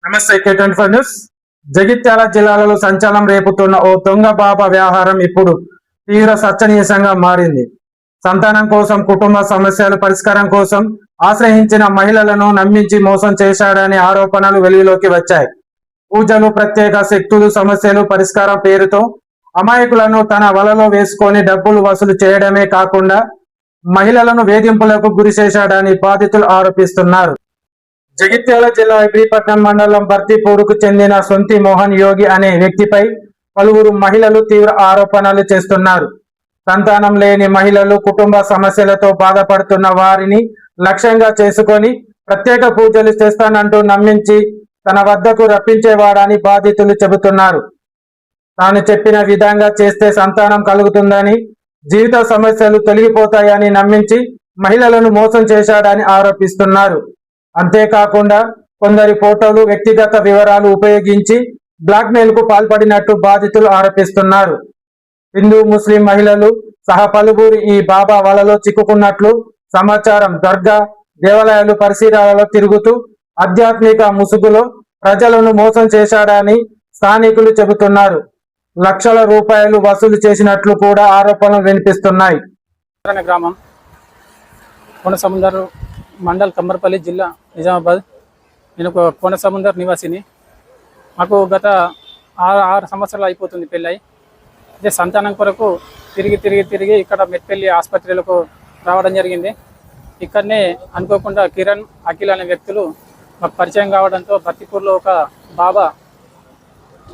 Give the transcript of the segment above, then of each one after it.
నమస్తే K24 news. Jagtial జిల్లాలో సంచలనం రేపుతున్న ఓ దొంగ బాబా వ్యవహారం ఇప్పుడు తీవ్ర చర్చనీయాంశంగా మారింది. సంతానం కోసం, కుటుంబ సమస్యల పరిష్కారం కోసం ఆశ్రయించిన మహిళలను నమ్మించి మోసం చేశాడనే ఆరోపణలు వెలుగులోకి వచ్చాయి. పూజలు, ప్రత్యేక శక్తులు, సమస్యలు పరిష్కారం పేరుతో అమాయకులను తన వలలో వేసుకొని డబ్బులు వసూలు చేయడమే కాకుండా మహిళలను వేధింపులకు గురి చేశాడని బాధితులు ఆరోపిస్తున్నారు. జగిత్యాల జిల్లా ఇబ్రహీంపట్నం మండలం బర్తిపూరుకు చెందిన సొంతి మోహన్ యోగి అనే వ్యక్తిపై పలువురు మహిళలు తీవ్ర ఆరోపణలు చేస్తున్నారు. సంతానం లేని మహిళలు, కుటుంబ సమస్యలతో బాధపడుతున్న వారిని లక్ష్యంగా చేసుకొని ప్రత్యేక పూజలు చేస్తానంటూ నమ్మించి తన వద్దకు రప్పించేవాడని బాధితులు చెబుతున్నారు. తాను చెప్పిన విధంగా చేస్తే సంతానం కలుగుతుందని, జీవిత సమస్యలు తొలగిపోతాయని నమ్మించి మహిళలను మోసం చేశాడని ఆరోపిస్తున్నారు. అంతేకాకుండా కొందరి ఫోటోలు, వ్యక్తిగత వివరాలు ఉపయోగించి బ్లాక్మెయిల్ కు పాల్పడినట్టు బాధితులు ఆరోపిస్తున్నారు. హిందూ, ముస్లిం మహిళలు సహా పలువురు ఈ బాబా వలలో చిక్కుకున్నట్లు సమాచారం. దర్గా, దేవాలయాలు పరిసరాలలో తిరుగుతూ ఆధ్యాత్మిక ముసుగులో ప్రజలను మోసం చేశాడని స్థానికులు చెబుతున్నారు. లక్షల రూపాయలు వసూలు చేసినట్లు కూడా ఆరోపణలు వినిపిస్తున్నాయి. గ్రామం కోనసముద్ర మండల్ కమ్మర్పల్లి జిల్లా నిజామాబాద్. నేను ఒక కోనసముద్ర నివాసిని. మాకు గత 6 సంవత్సరాలు అయిపోతుంది పెళ్ళై. అదే సంతానం కొరకు తిరిగి ఇక్కడ మెట్పల్లి ఆసుపత్రులకు రావడం జరిగింది. ఇక్కడనే అనుకోకుండా కిరణ్, అఖిల్ అనే వ్యక్తులు మాకు పరిచయం కావడంతో బర్తిపూర్లో ఒక బాబా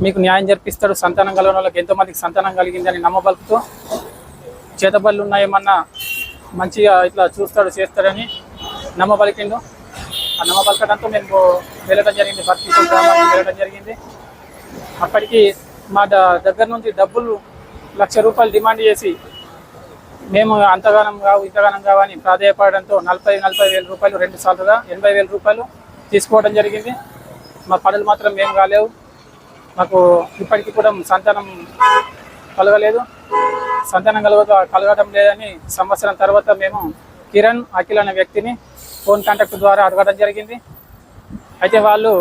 మీకు న్యాయం జరిపిస్తాడు, సంతానం కలిగిన వాళ్ళకి ఎంతోమందికి సంతానం కలిగిందని నమ్మబలుపుతూ చేతబళ్ళు ఉన్నాయేమన్నా మంచిగా ఇట్లా చూస్తాడు, చేస్తాడని నమ్మబలికిండు. ఆ నమ్మబలకడంతో మేము వెళ్ళడం జరిగింది, బర్తిపూర్ గ్రామానికి వెళ్ళడం జరిగింది. అప్పటికి మా దగ్గర నుంచి డబ్బులు 1,00,000 రూపాయలు డిమాండ్ చేసి మేము అంతగానం కావు ఇంతగానం కావని ప్రాధాయపడడంతో 40,000 రూపాయలు 2 సార్లుగా 80,000 రూపాయలు తీసుకోవడం జరిగింది. మా పనులు మాత్రం మేము కాలేవు. మాకు ఇప్పటికీ కూడా సంతానం కలగలేదు. సంతానం కలగడం లేదని సంవత్సరం తర్వాత మేము కిరణ్, అఖిల్ అనే వ్యక్తిని ఫోన్ కాంటాక్ట్ ద్వారా అడగడం జరిగింది. అయితే వాళ్ళు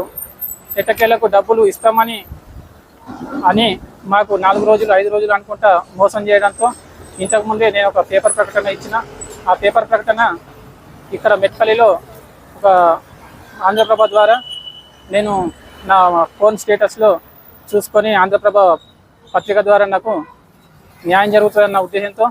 ఎట్టకేలకు డబ్బులు ఇస్తామని మాకు 4 రోజులు 5 రోజులు అనుకుంటా మోసం చేయడంతో ఇంతకుముందే నేను ఒక పేపర్ ప్రకటన ఇచ్చిన. ఆ పేపర్ ప్రకటన ఇక్కడ మెట్పల్లిలో ఒక ఆంధ్రప్రభ ద్వారా నేను నా ఫోన్ స్టేటస్లో చూసుకొని ఆంధ్రప్రభ పత్రిక ద్వారా నాకు న్యాయం జరుగుతుందన్న ఉద్దేశంతో